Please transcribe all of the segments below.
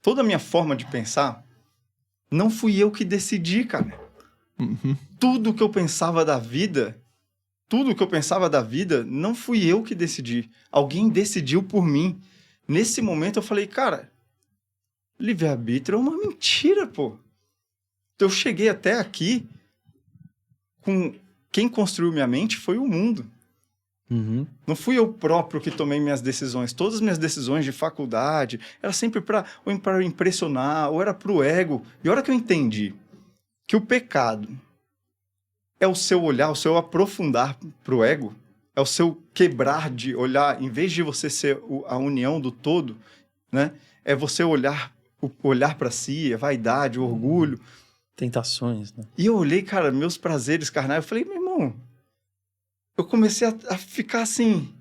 toda a minha forma de pensar, não fui eu que decidi, cara. Tudo que eu pensava da vida, não fui eu que decidi. Alguém decidiu por mim. Nesse momento eu falei, cara, livre-arbítrio é uma mentira, pô. Eu cheguei até aqui com... Quem construiu minha mente foi o mundo. Não fui eu próprio que tomei minhas decisões. Todas as minhas decisões de faculdade era sempre para impressionar, ou era para o ego. E a hora que eu entendi que o pecado é o seu olhar, o seu aprofundar para o ego, é o seu quebrar de olhar, em vez de você ser a união do todo, né? É você olhar para si, a vaidade, o orgulho. Tentações, né? E eu olhei, cara, meus prazeres carnais, eu falei, meu irmão, eu comecei a ficar assim,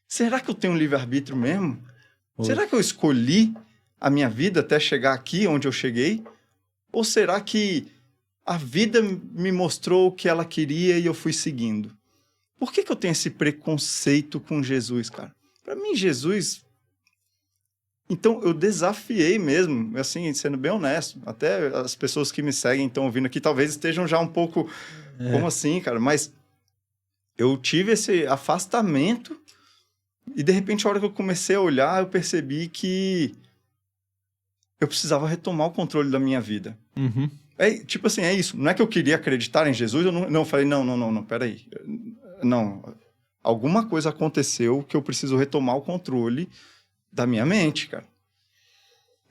será que eu tenho um livre-arbítrio mesmo? Será que eu escolhi a minha vida até chegar aqui, onde eu cheguei? Ou será que a vida me mostrou o que ela queria e eu fui seguindo? Por que eu tenho esse preconceito com Jesus, cara? Para mim, Jesus... Então, eu desafiei mesmo, assim, sendo bem honesto. Até as pessoas que me seguem, estão ouvindo aqui, talvez estejam já um pouco... Como assim, cara? Mas eu tive esse afastamento e, de repente, a hora que eu comecei a olhar, eu percebi que eu precisava retomar o controle da minha vida. Tipo assim, é isso. Não é que eu queria acreditar em Jesus, eu falei, não, peraí. Não, alguma coisa aconteceu que eu preciso retomar o controle da minha mente, cara.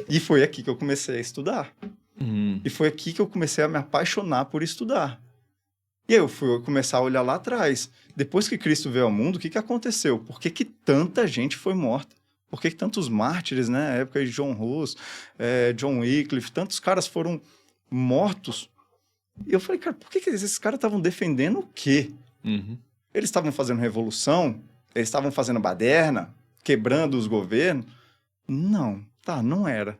E foi aqui que eu comecei a estudar. E foi aqui que eu comecei a me apaixonar por estudar. E aí eu fui começar a olhar lá atrás. Depois que Cristo veio ao mundo, o que aconteceu? Por que tanta gente foi morta? Por que tantos mártires, né? Na época de John Hus, John Wycliffe, tantos caras foram mortos. E eu falei, cara, por que esses caras estavam defendendo o quê? Eles estavam fazendo revolução? Eles estavam fazendo baderna? Quebrando os governos? Não, não era.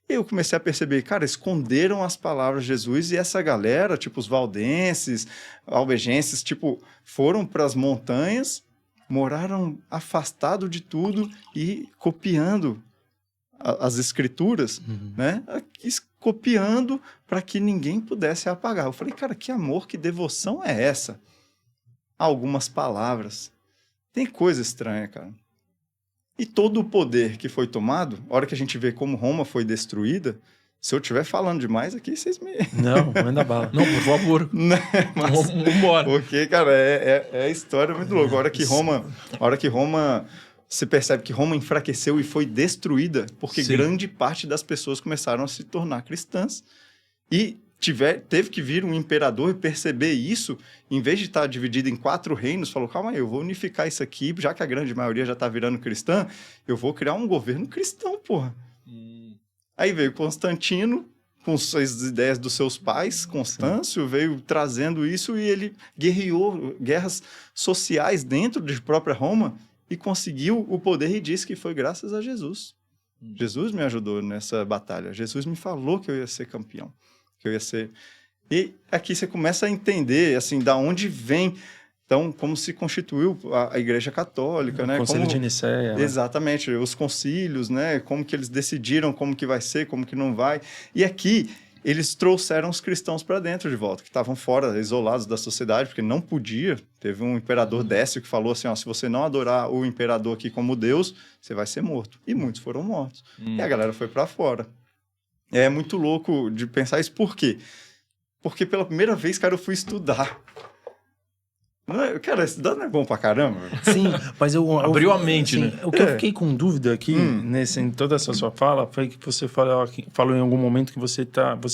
E eu comecei a perceber, cara, esconderam as palavras de Jesus e essa galera, tipo os valdenses, albigenses, tipo, foram para as montanhas, moraram afastado de tudo e copiando as escrituras, né? Copiando para que ninguém pudesse apagar. Eu falei, cara, que amor, que devoção é essa? Algumas palavras. Tem coisa estranha, cara. E todo o poder que foi tomado, a hora que a gente vê como Roma foi destruída, se eu estiver falando demais aqui, vocês me... Não, manda bala. Não, por favor. Vambora. Porque, cara, é a história muito louca. A hora que Roma... Você percebe que Roma enfraqueceu e foi destruída porque grande parte das pessoas começaram a se tornar cristãs. E teve que vir um imperador e perceber isso, em vez de estar dividido em 4 reinos, falou, calma aí, eu vou unificar isso aqui, já que a grande maioria já está virando cristã, eu vou criar um governo cristão, porra. Aí veio Constantino, com as ideias dos seus pais, Constâncio, veio trazendo isso e ele guerreou guerras sociais dentro de própria Roma e conseguiu o poder e disse que foi graças a Jesus. Jesus me ajudou nessa batalha, Jesus me falou que eu ia ser campeão. Que eu ia ser... E aqui você começa a entender, assim, da onde vem, então, como se constituiu a Igreja Católica, né? Concílio de Nicéia. Exatamente, os concílios, né? Como que eles decidiram como que vai ser, como que não vai. E aqui, eles trouxeram os cristãos para dentro de volta, que estavam fora, isolados da sociedade, porque não podia. Teve um imperador Décio que falou assim, ó, se você não adorar o imperador aqui como Deus, você vai ser morto. E muitos foram mortos. E a galera foi para fora. É muito louco de pensar isso. Por quê? Porque pela primeira vez, cara, eu fui estudar. Cara, estudar não é bom pra caramba? Sim, mas abriu a mente, assim, né? O que eu fiquei com dúvida aqui, em toda essa sua fala, foi que você falou em algum momento que você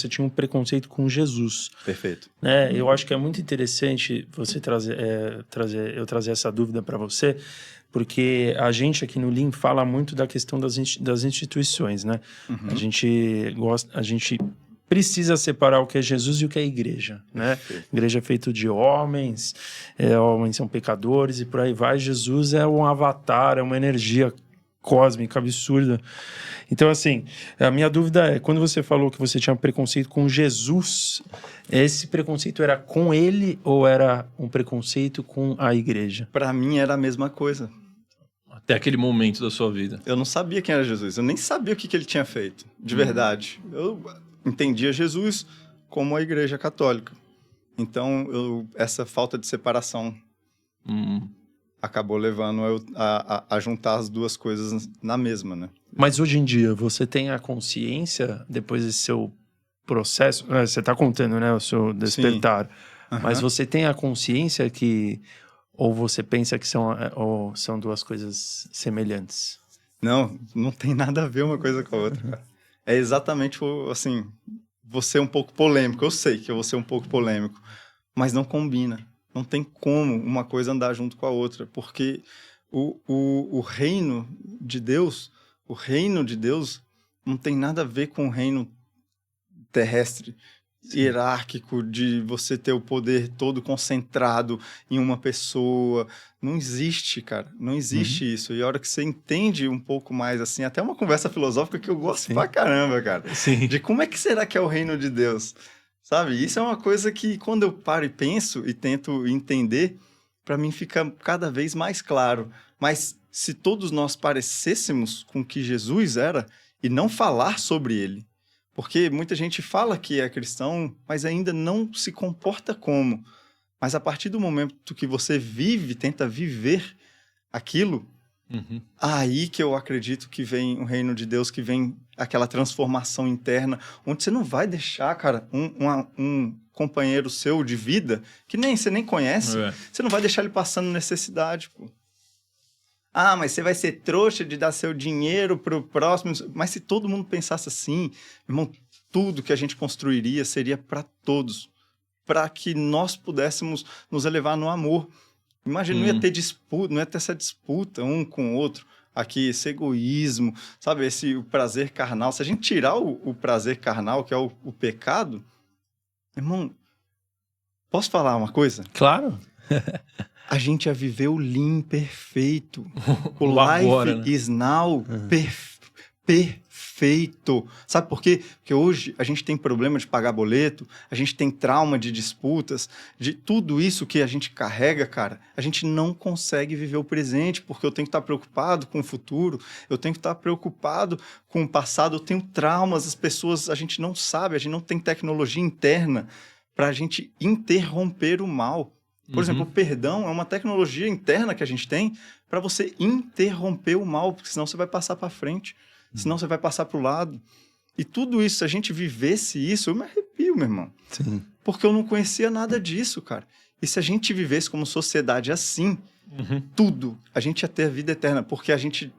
tinha um preconceito com Jesus. Perfeito. Né? Eu acho que é muito interessante você eu trazer essa dúvida para você, porque a gente aqui no Lean fala muito da questão das instituições, né? A gente precisa separar o que é Jesus e o que é a igreja, né? Igreja é feita de homens, homens são pecadores e por aí vai. Jesus é um avatar, é uma energia cósmica, absurda. Então, assim, a minha dúvida é, quando você falou que você tinha preconceito com Jesus, esse preconceito era com ele ou era um preconceito com a igreja? Para mim era a mesma coisa. Até aquele momento da sua vida. Eu não sabia quem era Jesus. Eu nem sabia o que ele tinha feito, de verdade. Eu entendia Jesus como a Igreja Católica. Então, essa falta de separação acabou levando eu a juntar as duas coisas na mesma, né? Mas hoje em dia, você tem a consciência, depois desse seu processo... Você está contando, né? O seu despertar. Mas você tem a consciência que... Ou você pensa que são duas coisas semelhantes? Não tem nada a ver uma coisa com a outra, cara. É exatamente, assim, você um pouco polêmico. Eu sei que eu vou ser um pouco polêmico, mas não combina. Não tem como uma coisa andar junto com a outra, porque o reino de Deus não tem nada a ver com o reino terrestre, hierárquico, de você ter o poder todo concentrado em uma pessoa. Não existe, cara. Não existe isso. E a hora que você entende um pouco mais, assim, até uma conversa filosófica que eu gosto pra caramba, cara. Sim. De como é que será que é o reino de Deus? Sabe? Isso é uma coisa que, quando eu paro e penso e tento entender, para mim fica cada vez mais claro. Mas se todos nós parecêssemos com o que Jesus era e não falar sobre ele, porque muita gente fala que é cristão, mas ainda não se comporta como. Mas a partir do momento que você tenta viver aquilo, aí que eu acredito que vem o reino de Deus, que vem aquela transformação interna, onde você não vai deixar, cara, um companheiro seu de vida, que você nem conhece, você não vai deixar ele passando necessidade, pô. Ah, mas você vai ser trouxa de dar seu dinheiro pro próximo. Mas se todo mundo pensasse assim, irmão, tudo que a gente construiria seria para todos, para que nós pudéssemos nos elevar no amor. Imagina, não ia ter disputa, não ia ter essa disputa um com o outro. Aqui, esse egoísmo, sabe? O prazer carnal. Se a gente tirar o prazer carnal, que é o pecado, irmão, posso falar uma coisa? Claro. A gente ia viver o lean perfeito. O O life agora, né? is now perfeito. Sabe por quê? Porque hoje a gente tem problema de pagar boleto, a gente tem trauma de disputas, de tudo isso que a gente carrega, cara. A gente não consegue viver o presente, porque eu tenho que estar preocupado com o futuro, eu tenho que estar preocupado com o passado, eu tenho traumas, as pessoas, a gente não sabe, a gente não tem tecnologia interna para a gente interromper o mal. Por exemplo, o perdão é uma tecnologia interna que a gente tem para você interromper o mal, porque senão você vai passar para frente, senão você vai passar para o lado. E tudo isso, se a gente vivesse isso, eu me arrepio, meu irmão. Sim. Porque eu não conhecia nada disso, cara. E se a gente vivesse como sociedade assim, tudo, a gente ia ter a vida eterna. Porque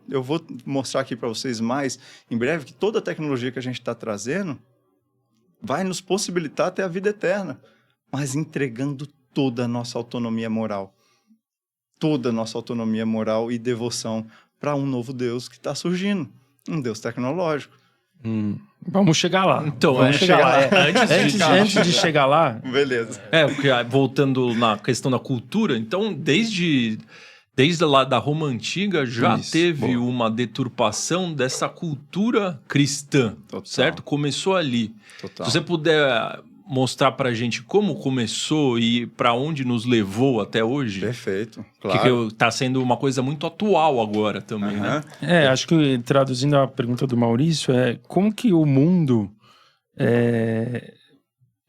eu vou mostrar aqui para vocês mais em breve que toda a tecnologia que a gente está trazendo vai nos possibilitar ter a vida eterna, mas entregando toda a nossa autonomia moral. Toda a nossa autonomia moral e devoção para um novo Deus que está surgindo. Um Deus tecnológico. Vamos chegar lá. Então, Vamos chegar lá. Antes De chegar lá... Beleza. Porque voltando na questão da cultura, então, desde lá da Roma Antiga, já teve uma deturpação dessa cultura cristã, certo? Começou ali. Total. Se você puder mostrar pra gente como começou e pra onde nos levou até hoje. Perfeito, claro. Que tá sendo uma coisa muito atual agora também, né? Acho que traduzindo a pergunta do Maurício, como que o mundo,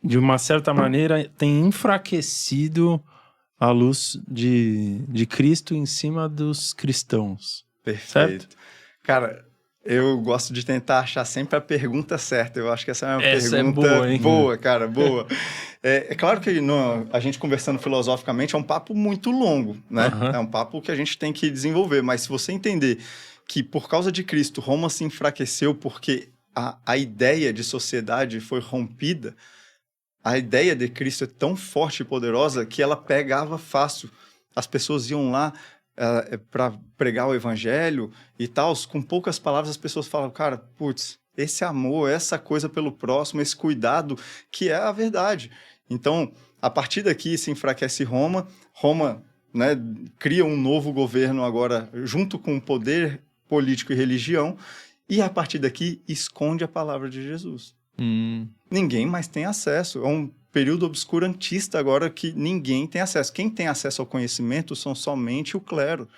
de uma certa maneira, tem enfraquecido a luz de Cristo em cima dos cristãos. Perfeito. Certo? Cara, eu gosto de tentar achar sempre a pergunta certa. Eu acho que essa é uma pergunta boa, hein? Boa, cara, boa. É claro que a gente conversando filosoficamente é um papo muito longo, né? É um papo que a gente tem que desenvolver. Mas se você entender que por causa de Cristo, Roma se enfraqueceu porque a ideia de sociedade foi rompida, a ideia de Cristo é tão forte e poderosa que ela pegava fácil. As pessoas iam lá para pregar o evangelho e tal, com poucas palavras as pessoas falam, cara, putz, esse amor, essa coisa pelo próximo, esse cuidado, que é a verdade. Então, a partir daqui se enfraquece Roma, né, cria um novo governo agora junto com o poder político e religião, e a partir daqui esconde a palavra de Jesus. Ninguém mais tem acesso, é um período obscurantista agora que ninguém tem acesso. Quem tem acesso ao conhecimento são somente o clero.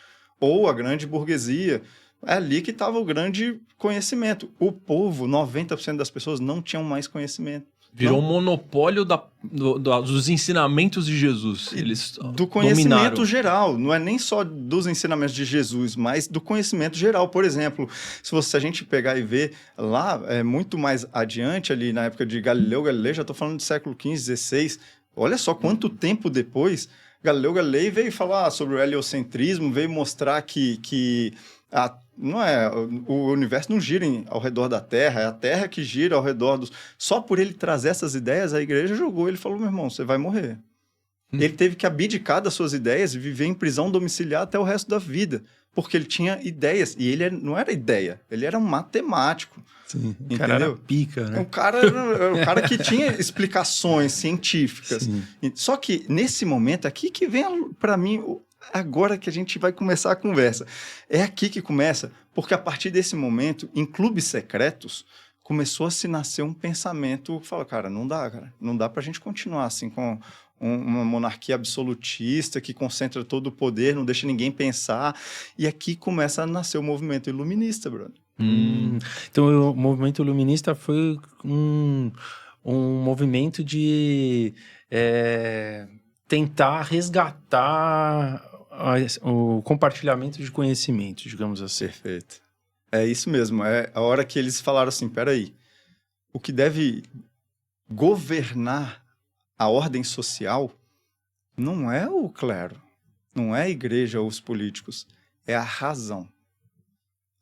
ou a grande burguesia. É ali que estava o grande conhecimento. O povo, 90% das pessoas não tinham mais conhecimento. Virou um monopólio dos ensinamentos de Jesus. Eles do conhecimento dominaram. geral. Não é nem só dos ensinamentos de Jesus, mas do conhecimento geral. Por exemplo, se a gente pegar e ver lá, muito mais adiante, ali na época de Galileu Galilei, já estou falando do século XV, XVI, olha só quanto tempo depois, Galileu Galilei veio falar sobre o heliocentrismo, veio mostrar que o universo não gira ao redor da Terra, é a Terra que gira ao redor dos... Só por ele trazer essas ideias, a igreja jogou. Ele falou, meu irmão, você vai morrer. Ele teve que abdicar das suas ideias e viver em prisão domiciliar até o resto da vida, porque ele tinha ideias. E ele não era ideia, ele era um matemático. Sim, entendeu? O cara era pica, né? O cara que tinha explicações científicas. Sim. Só que, nesse momento, aqui que vem, para mim... Agora que a gente vai começar a conversa. É aqui que começa, porque a partir desse momento, em clubes secretos, começou a se nascer um pensamento que fala, não dá pra gente continuar assim com uma monarquia absolutista que concentra todo o poder, não deixa ninguém pensar. E aqui começa a nascer o movimento iluminista, brother. Então, o movimento iluminista foi um movimento de tentar resgatar o compartilhamento de conhecimento, digamos assim. Perfeito. É isso mesmo. É a hora que eles falaram assim, peraí, o que deve governar a ordem social não é o clero, não é a igreja ou os políticos, é a razão.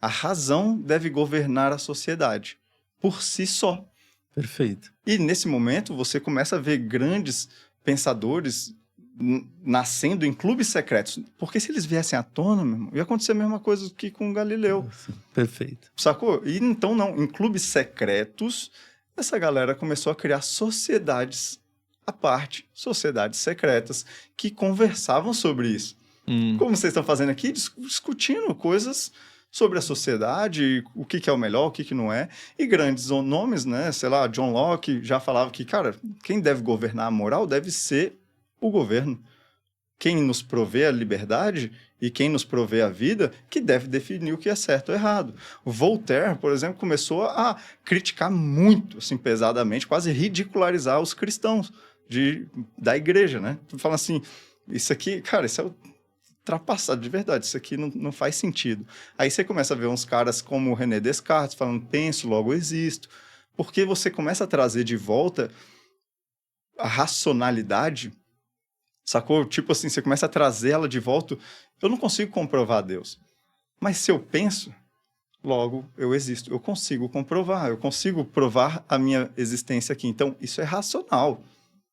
A razão deve governar a sociedade, por si só. Perfeito. E nesse momento você começa a ver grandes pensadores nascendo em clubes secretos. Porque se eles viessem à tona, meu irmão, ia acontecer a mesma coisa que com Galileu. Perfeito. Sacou? E então, não, em clubes secretos, essa galera começou a criar sociedades à parte, sociedades secretas, que conversavam sobre isso. Como vocês estão fazendo aqui, discutindo coisas sobre a sociedade, o que é o melhor, o que não é. E grandes nomes, né? Sei lá, John Locke já falava que, quem deve governar a moral deve ser o governo. Quem nos provê a liberdade e quem nos provê a vida, que deve definir o que é certo ou errado. O Voltaire, por exemplo, começou a criticar muito, assim, pesadamente, quase ridicularizar os cristãos da igreja, né? Falando assim, isso aqui, isso é ultrapassado de verdade, isso aqui não faz sentido. Aí você começa a ver uns caras como o René Descartes falando, penso, logo existo, porque você começa a trazer de volta a racionalidade. Sacou? Tipo assim, você começa a trazer ela de volta. Eu não consigo comprovar Deus. Mas se eu penso, logo eu existo. Eu consigo comprovar, eu consigo provar a minha existência aqui. Então, isso é racional.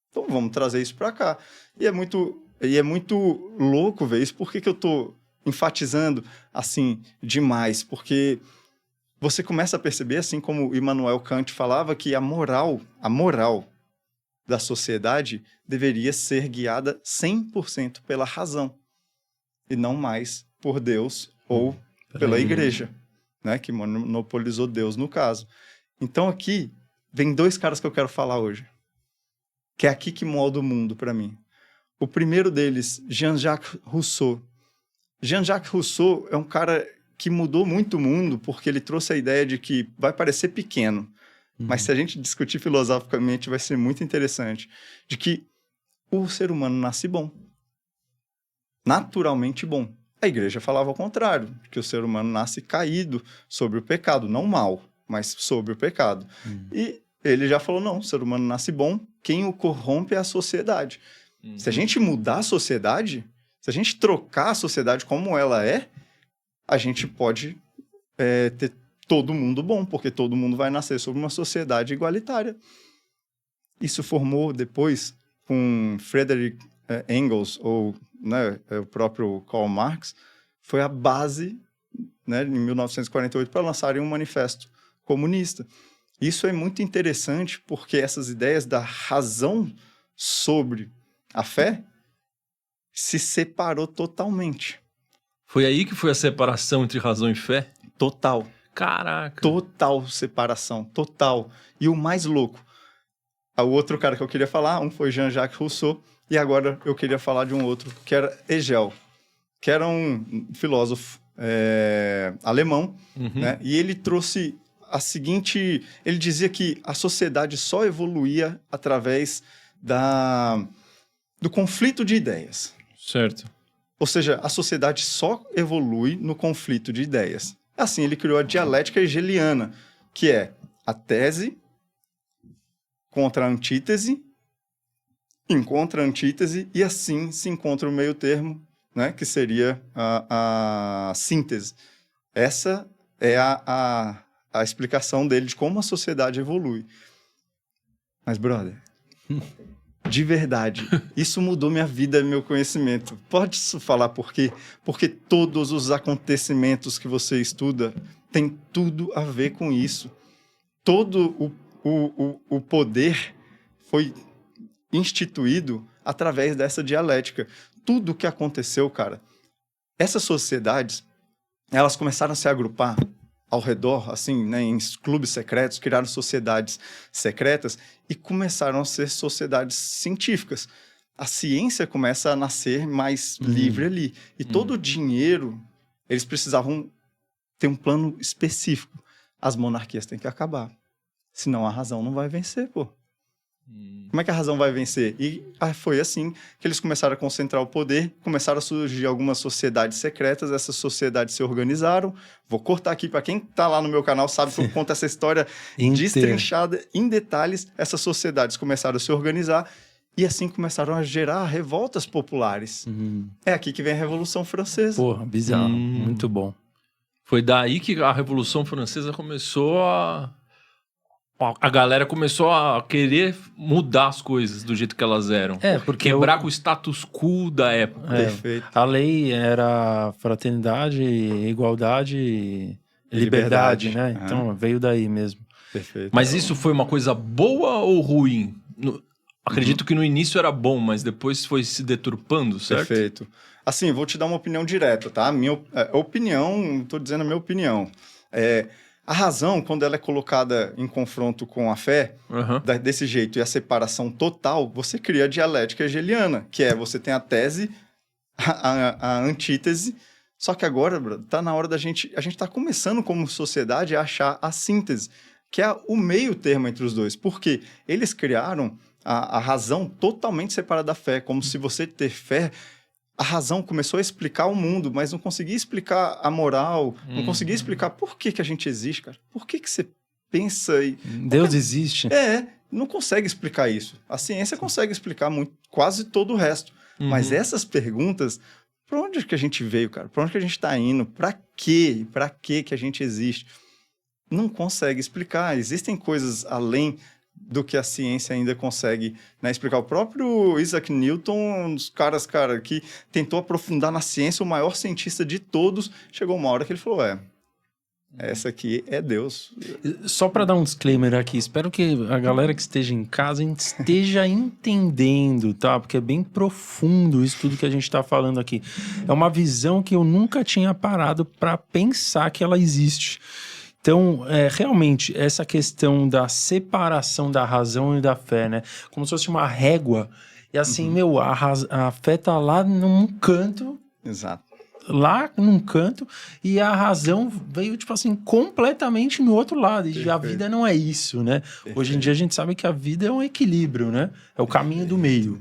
Então, vamos trazer isso para cá. E é muito louco ver isso. Por que eu estou enfatizando assim demais? Porque você começa a perceber, assim como Immanuel Kant falava, que a moral da sociedade deveria ser guiada 100% pela razão e não mais por Deus ou pela igreja, né, que monopolizou Deus no caso. Então aqui vem dois caras que eu quero falar hoje, que é aqui que molda o mundo para mim. O primeiro deles, Jean-Jacques Rousseau. Jean-Jacques Rousseau é um cara que mudou muito o mundo porque ele trouxe a ideia de que vai parecer pequeno, mas se a gente discutir filosoficamente, vai ser muito interessante. De que o ser humano nasce bom. Naturalmente bom. A igreja falava ao contrário. Que o ser humano nasce caído sobre o pecado. Não mal, mas sobre o pecado. E ele já falou, não, o ser humano nasce bom. Quem o corrompe é a sociedade. Se a gente mudar a sociedade, se a gente trocar a sociedade como ela é, a gente pode ter todo mundo bom, porque todo mundo vai nascer sobre uma sociedade igualitária. Isso formou depois com Friedrich Engels, ou né, o próprio Karl Marx, foi a base, né, em 1948, para lançarem um manifesto comunista. Isso é muito interessante, porque essas ideias da razão sobre a fé se separou totalmente. Foi aí que foi a separação entre razão e fé? Total. Caraca. Total separação, total. E o mais louco, o outro cara que eu queria falar, um foi Jean-Jacques Rousseau, e agora eu queria falar de um outro, que era Hegel, que era um filósofo alemão, né? E ele trouxe a seguinte... Ele dizia que a sociedade só evoluía através do conflito de ideias. Certo. Ou seja, a sociedade só evolui no conflito de ideias. Assim, ele criou a dialética hegeliana, que é a tese contra a antítese, encontra a antítese, e assim se encontra o meio termo, né, que seria a síntese. Essa é a explicação dele de como a sociedade evolui. Mas, brother, de verdade, isso mudou minha vida e meu conhecimento. Pode falar por quê? Porque todos os acontecimentos que você estuda têm tudo a ver com isso. Todo o poder foi instituído através dessa dialética. Tudo o que aconteceu, cara, essas sociedades, elas começaram a se agrupar ao redor, assim, né, em clubes secretos, criaram sociedades secretas e começaram a ser sociedades científicas. A ciência começa a nascer mais livre ali. E todo o dinheiro, eles precisavam ter um plano específico. As monarquias têm que acabar. Senão a razão não vai vencer, pô. Como é que a razão vai vencer? E foi assim que eles começaram a concentrar o poder, começaram a surgir algumas sociedades secretas, essas sociedades se organizaram. Vou cortar aqui, para quem está lá no meu canal sabe que eu conto essa história destrinchada em detalhes. Essas sociedades começaram a se organizar e assim começaram a gerar revoltas populares. É aqui que vem a Revolução Francesa. Porra, bizarro, muito bom. Foi daí que a Revolução Francesa começou a galera começou a querer mudar as coisas do jeito que elas eram. Porque quebrar com o status quo da época. Perfeito. A lei era fraternidade, igualdade e liberdade, né? Então veio daí mesmo. Perfeito. Mas isso foi uma coisa boa ou ruim? Acredito que no início era bom, mas depois foi se deturpando, certo? Perfeito. Assim, vou te dar uma opinião direta, tá? Minha opinião, estou dizendo a minha opinião. A razão, quando ela é colocada em confronto com a fé, desse jeito, e a separação total, você cria a dialética hegeliana, que é você tem a tese, a antítese, só que agora, tá na hora da gente... A gente está começando como sociedade a achar a síntese, que é o meio termo entre os dois. Porque eles criaram a razão totalmente separada da fé, como se você ter fé... A razão começou a explicar o mundo, mas não conseguia explicar a moral, não conseguia explicar por que a gente existe, cara. Por que você pensa e... Deus existe. Não consegue explicar isso. A ciência consegue explicar quase todo o resto. Mas essas perguntas, para onde que a gente veio, cara? Para onde que a gente está indo? Para quê? Para que a gente existe? Não consegue explicar. Existem coisas além do que a ciência ainda consegue, né, explicar. O próprio Isaac Newton, um dos caras, cara, que tentou aprofundar na ciência, o maior cientista de todos, chegou uma hora que ele falou, essa aqui é Deus. Só para dar um disclaimer aqui, espero que a galera que esteja em casa esteja entendendo, tá? Porque é bem profundo isso tudo que a gente está falando aqui. É uma visão que eu nunca tinha parado para pensar que ela existe. Então, realmente, essa questão da separação da razão e da fé, né? Como se fosse uma régua. E assim, a fé tá lá num canto. Exato. Lá num canto. E a razão veio, tipo assim, completamente no outro lado. E a vida não é isso, né? Perfeito. Hoje em dia a gente sabe que a vida é um equilíbrio, né? É o caminho do meio.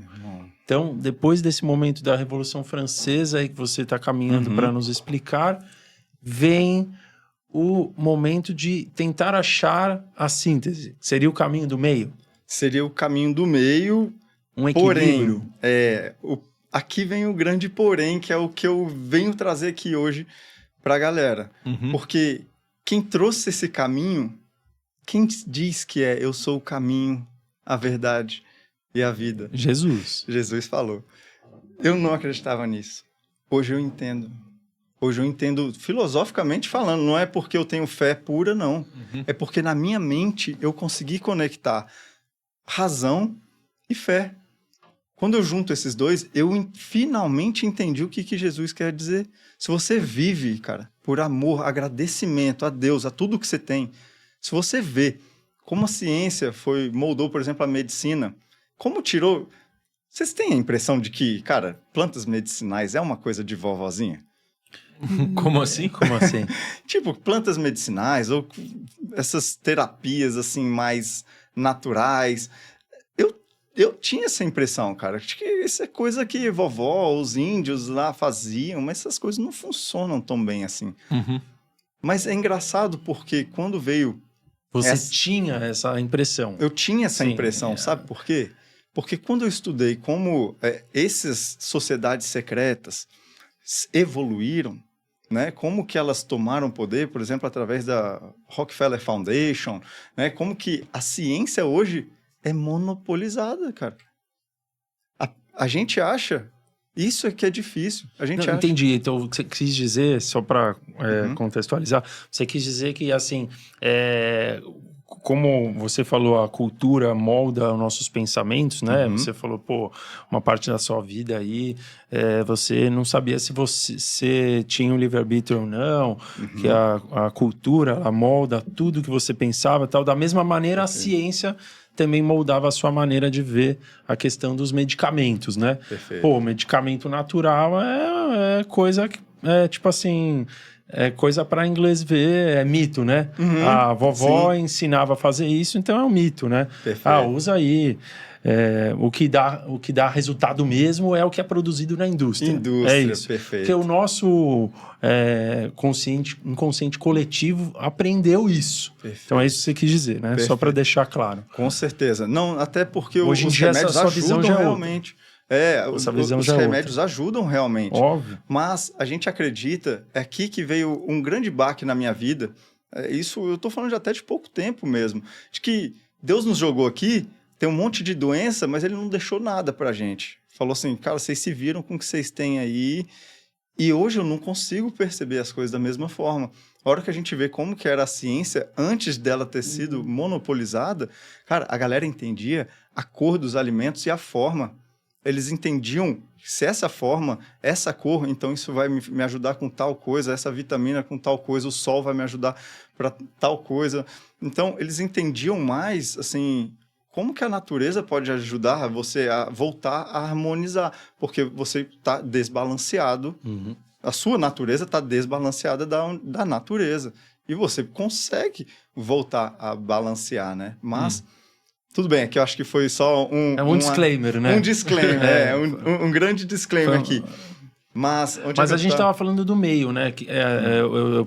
Então, depois desse momento da Revolução Francesa aí que você está caminhando para nos explicar, vem o momento de tentar achar a síntese. Seria o caminho do meio? Seria o caminho do meio, um equilíbrio. Porém, aqui vem o grande porém, que é o que eu venho trazer aqui hoje para a galera. Porque quem trouxe esse caminho, quem diz que eu sou o caminho, a verdade e a vida? Jesus. Jesus falou. Eu não acreditava nisso. Hoje eu entendo. Hoje eu entendo filosoficamente falando, não é porque eu tenho fé pura, não. É porque na minha mente eu consegui conectar razão e fé. Quando eu junto esses dois, eu finalmente entendi o que Jesus quer dizer. Se você vive, cara, por amor, agradecimento a Deus, a tudo que você tem, se você vê como a ciência moldou, por exemplo, a medicina, como tirou... Vocês têm a impressão de que, cara, plantas medicinais é uma coisa de vovozinha? Como assim? Como assim? Tipo, plantas medicinais ou essas terapias, assim, mais naturais. Eu tinha essa impressão, cara. Acho que isso é coisa que vovó, os índios lá faziam, mas essas coisas não funcionam tão bem assim. Uhum. Mas é engraçado porque quando veio... Você tinha essa impressão. Eu tinha essa Sim, impressão, sabe por quê? Porque quando eu estudei como essas sociedades secretas evoluíram, né? Como que elas tomaram poder, por exemplo, através da Rockefeller Foundation, né? Como que a ciência hoje é monopolizada, cara. A gente acha, isso é que é difícil. A gente acha. Entendi. Então, o que você quis dizer, só para contextualizar, você quis dizer que, assim, como você falou, a cultura molda os nossos pensamentos, né? Você falou, pô, uma parte da sua vida aí, você não sabia se você tinha um livre-arbítrio ou não, que a cultura, ela molda tudo que você pensava e tal. Da mesma maneira, a ciência também moldava a sua maneira de ver a questão dos medicamentos, né? Perfeito. Pô, medicamento natural é coisa que, tipo assim... É coisa para inglês ver, é mito, né? A vovó ensinava a fazer isso, então é um mito, né? Perfeito. Usa aí. O que dá resultado mesmo é o que é produzido na indústria. É isso. Perfeito. Porque o nosso inconsciente coletivo aprendeu isso. Perfeito. Então é isso que você quis dizer, né? Perfeito. Só para deixar claro. Com certeza. Não, até porque hoje em os dia remédios essa visão ajudam já é realmente. Os remédios ajudam realmente. Óbvio. Mas a gente acredita, é aqui que veio um grande baque na minha vida. Isso eu tô falando até de pouco tempo mesmo. De que Deus nos jogou aqui, tem um monte de doença, mas ele não deixou nada pra gente. Falou assim, cara, vocês se viram com o que vocês têm aí. E hoje eu não consigo perceber as coisas da mesma forma. A hora que a gente vê como que era a ciência antes dela ter sido monopolizada, cara, a galera entendia a cor dos alimentos e a forma. Eles entendiam se essa forma, essa cor, então isso vai me ajudar com tal coisa, essa vitamina com tal coisa, o sol vai me ajudar para tal coisa. Então, eles entendiam mais, assim, como que a natureza pode ajudar você a voltar a harmonizar, porque você está desbalanceado, a sua natureza está desbalanceada da natureza, e você consegue voltar a balancear, né? Mas... Tudo bem, aqui eu acho que foi só um disclaimer, né? Um disclaimer, um grande disclaimer aqui. Mas a gente estava falando do meio, né?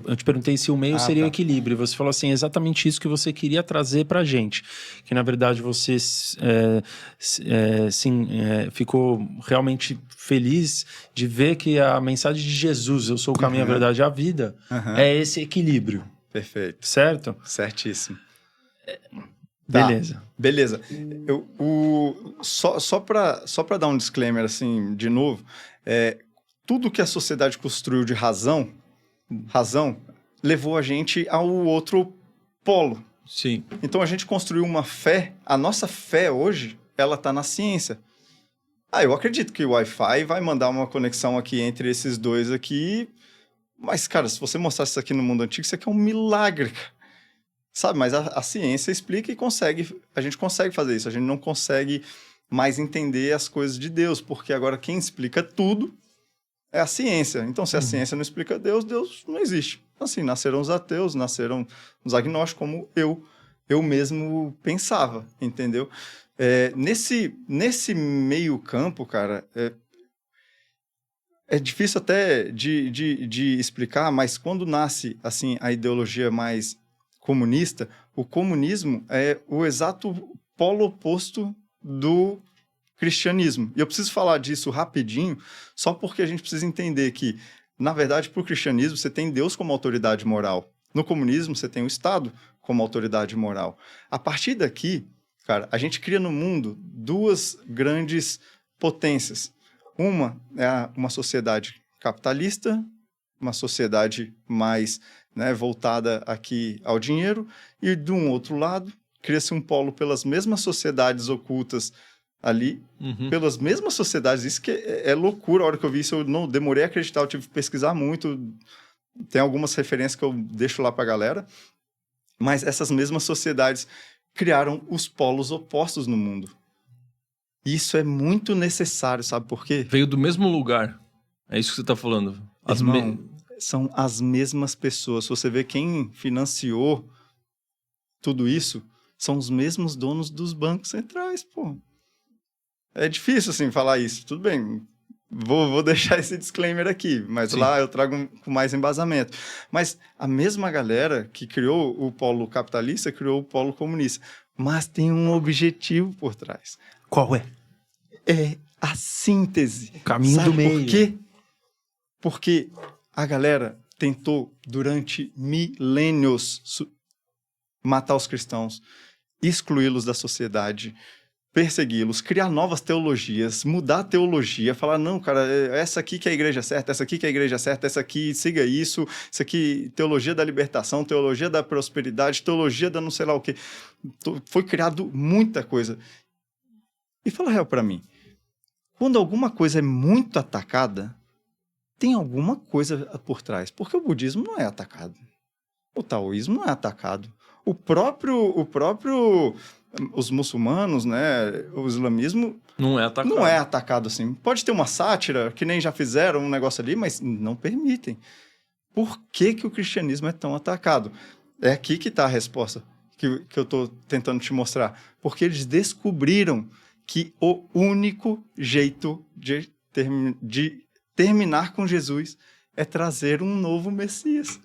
Eu te perguntei se o meio seria o equilíbrio. Você falou assim, exatamente isso que você queria trazer para a gente. Que, na verdade, você ficou realmente feliz de ver que a mensagem de Jesus, eu sou o caminho, a verdade e a vida, é esse equilíbrio. Perfeito. Certo? Certíssimo. Beleza. Beleza. Só para dar um disclaimer, assim, de novo, tudo que a sociedade construiu de razão levou a gente ao outro polo. Sim. Então a gente construiu uma fé, a nossa fé hoje, ela está na ciência. Eu acredito que o Wi-Fi vai mandar uma conexão aqui entre esses dois aqui, mas, cara, se você mostrar isso aqui no mundo antigo, isso aqui é um milagre, sabe? Mas a ciência explica e a gente consegue fazer isso. A gente não consegue mais entender as coisas de Deus, porque agora quem explica tudo é a ciência. Então, se a ciência não explica Deus, Deus não existe. Assim, nasceram os ateus, nasceram os agnósticos, como eu mesmo pensava, entendeu? Nesse meio campo, cara, é difícil até de explicar, mas quando nasce assim a ideologia mais comunista, o comunismo é o exato polo oposto do cristianismo. E eu preciso falar disso rapidinho, só porque a gente precisa entender que, na verdade, para o cristianismo, você tem Deus como autoridade moral. No comunismo, você tem o Estado como autoridade moral. A partir daqui, cara, a gente cria no mundo duas grandes potências. Uma é uma sociedade capitalista, uma sociedade mais voltada aqui ao dinheiro, e de um outro lado, cria-se um polo pelas mesmas sociedades ocultas ali, pelas mesmas sociedades. Isso que é loucura. A hora que eu vi isso, eu não demorei a acreditar, eu tive que pesquisar muito. Tem algumas referências que eu deixo lá para a galera, mas essas mesmas sociedades criaram os polos opostos no mundo. Isso é muito necessário, sabe por quê? Veio do mesmo lugar. É isso que você está falando. Irmão, são as mesmas pessoas. Se você vê quem financiou tudo isso, são os mesmos donos dos bancos centrais, pô. É difícil, assim, falar isso. Tudo bem, vou deixar esse disclaimer aqui, mas Sim. lá eu trago com mais embasamento. Mas a mesma galera que criou o polo capitalista, criou o polo comunista. Mas tem um objetivo por trás. Qual é? É a síntese. O caminho Sabe do meio. por quê? Porque a galera tentou, durante milênios, matar os cristãos, excluí-los da sociedade, persegui-los, criar novas teologias, mudar a teologia, falar, não, cara, essa aqui que é a igreja certa, essa aqui que é a igreja certa, essa aqui, siga isso aqui, teologia da libertação, teologia da prosperidade, teologia da não sei lá o quê. Foi criado muita coisa. E fala real pra mim, quando alguma coisa é muito atacada, tem alguma coisa por trás, porque o budismo não é atacado, o taoísmo não é atacado, os muçulmanos, né, o islamismo não é atacado assim. Pode ter uma sátira, que nem já fizeram um negócio ali, mas não permitem. Por que o cristianismo é tão atacado? É aqui que está a resposta que eu estou tentando te mostrar. Porque eles descobriram que o único jeito de terminar com Jesus é trazer um novo Messias.